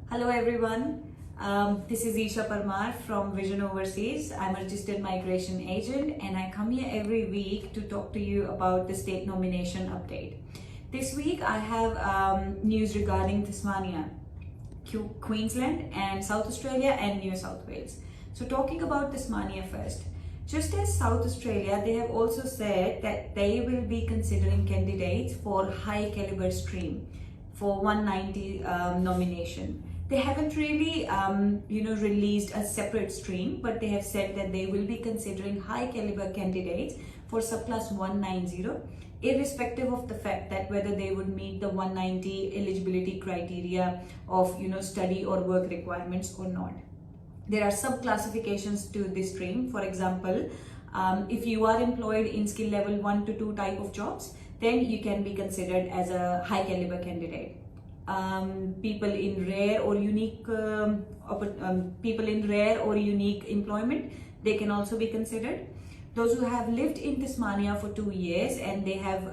Hello everyone, this is Isha Parmar from Vision Overseas. I'm a registered migration agent and I come here every week to talk to you about the state nomination update. This week I have news regarding Tasmania, Queensland and South Australia and New South Wales. So talking about Tasmania first. Just as South Australia, they have also said that they will be considering candidates for high caliber stream for 190 nomination. They haven't really, released a separate stream, but they have said that they will be considering high caliber candidates for subclass 190, irrespective of the fact that whether they would meet the 190 eligibility criteria of, study or work requirements or not. There are sub-classifications to this stream. For example, if you are employed in skill level 1 to 2 type of jobs, then you can be considered as a high caliber candidate. People in rare or unique employment, they can also be considered. Those who have lived in Tasmania for 2 years and they have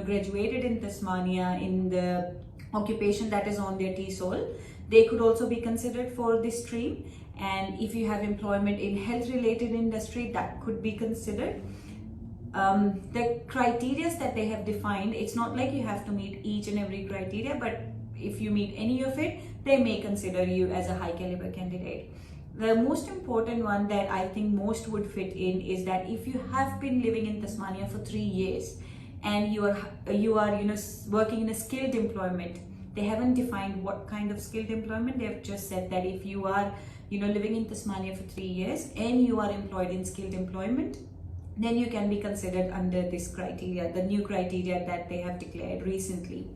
graduated in Tasmania in the occupation that is on their TESOL, they could also be considered for this stream. And if you have employment in health related industry, that could be considered. The criteria that they have defined, it's not like you have to meet each and every criteria, but if you meet any of it, they may consider you as a high caliber candidate. The most important one that I think most would fit in is that if you have been living in Tasmania for 3 years and you are working in a skilled employment. They haven't defined what kind of skilled employment. They have just said that if you are living in Tasmania for 3 years and you are employed in skilled employment, then you can be considered under this criteria, the new criteria that they have declared recently.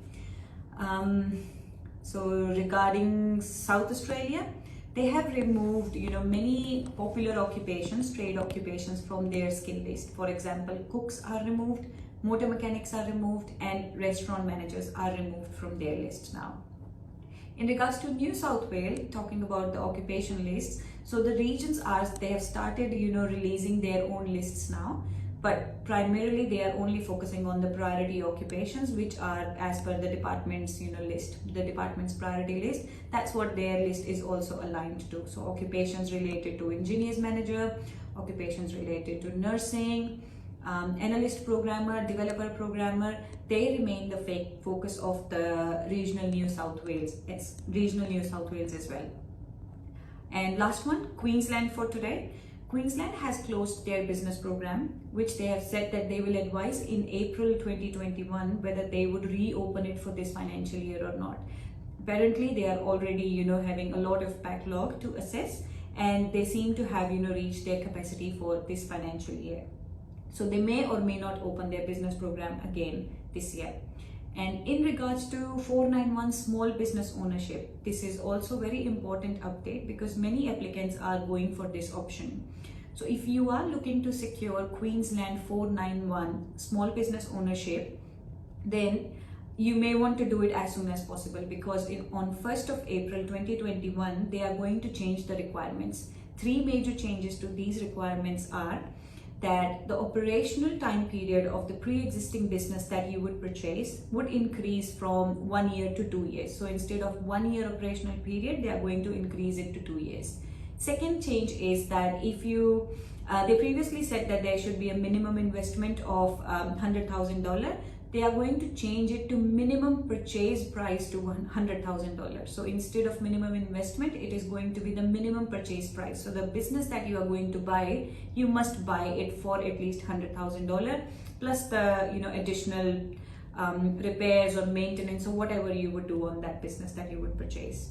So regarding South Australia, they have removed many popular occupations, trade occupations from their skill list. For example, cooks are removed, motor mechanics are removed, and restaurant managers are removed from their list now. In regards to New South Wales, talking about the occupation lists, so the regions they have started releasing their own lists now, but primarily they are only focusing on the priority occupations, which are as per the department's list, the department's priority list. That's what their list is also aligned to. So occupations related to engineers manager, occupations related to nursing, analyst programmer, developer programmer, they remain the focus of the regional New South Wales. It's regional New South Wales as well. And last one, Queensland for today. Queensland has closed their business program, which they have said that they will advise in April 2021 whether they would reopen it for this financial year or not. Apparently, they are already having a lot of backlog to assess, and they seem to have reached their capacity for this financial year. So they may or may not open their business program again this year. And in regards to 491 small business ownership, this is also very important update because many applicants are going for this option. So if you are looking to secure Queensland 491 small business ownership, then you may want to do it as soon as possible because on 1st of April 2021, they are going to change the requirements. 3 major changes to these requirements are that the operational time period of the pre-existing business that you would purchase would increase from 1 year to 2 years. So instead of 1 year operational period, they are going to increase it to 2 years. Second change is that if they previously said that there should be a minimum investment of $100,000, they are going to change it to minimum purchase price to $100,000. So instead of minimum investment, it is going to be the minimum purchase price. So the business that you are going to buy, you must buy it for at least $100,000 plus the additional repairs or maintenance or whatever you would do on that business that you would purchase.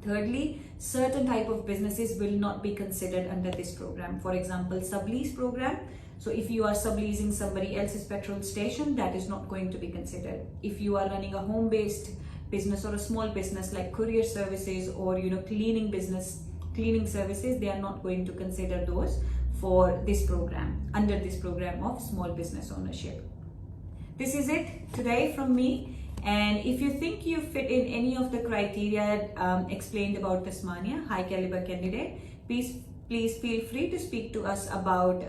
Thirdly, certain type of businesses will not be considered under this program. For example, sublease program. So if you are subleasing somebody else's petrol station, that is not going to be considered. If you are running a home-based business or a small business like courier services or cleaning services, they are not going to consider those for this program, under this program of small business ownership. This is it today from me. And if you think you fit in any of the criteria explained about Tasmania, high caliber candidate, please feel free to speak to us about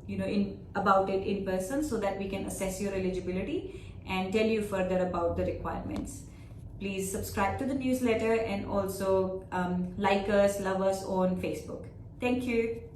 it in person so that we can assess your eligibility and tell you further about the requirements. Please subscribe to the newsletter and also like us, love us on Facebook. Thank you.